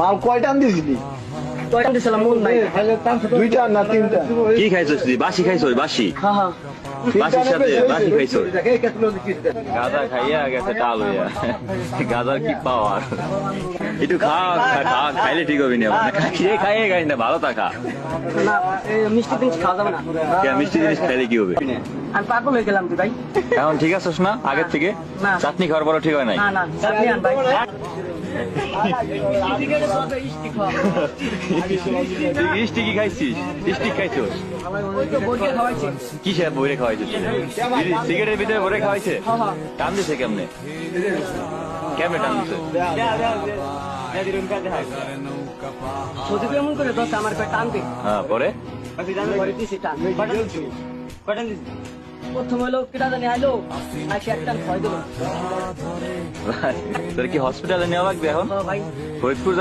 মাল কয়টা দিছিলি? কয়টা দিছিলাম মন নাই। দুইটা না তিনটা? কি খাইছো তুই? বাসি খাইছো? বাসি হ্যাঁ হ্যাঁ বাসির সাথে বাসি খাইছো? গাঁজা খাইয়া গেছে টাল হইয়া। গাঁজার কি পাওয়ার? একটু খাইলে ঠিক হবে না। খাইয়ে খাই না, ভালো থাকা। না মিষ্টি জিনিস খাওয়া যাবে না। মিষ্টি জিনিস খাইলে কি হবে? আমি পাগল হয়ে গেলাম তুই ভাই। এখন ঠিক আছিস না আগের থেকে? না। চাটনি খাওয়ার পরও ঠিক হয় নাই? না না চাটনি আন ভাই। ইস্টি কি খাইছিস? ইস্টি খাইছিস? ওই তো বোরকে খাওয়াইছে। কি সে বইরে খাওয়াইছিস? সিগারেটের ভিতরে ভরে খাওয়াইছে? টান দিছে কেমনে? কেমনে টান দিছে? যদি এমন করে দোস্ত আমার পেট টানবে। হ্যাঁ, পরে? পরে দিছি টান। প্রথম হলো কেটা জানি আইলো আসে একটা ভয় দিল। তোর কি হসপিটালে নেওয়া লাগবে এখন? ভাই ফরিদপুর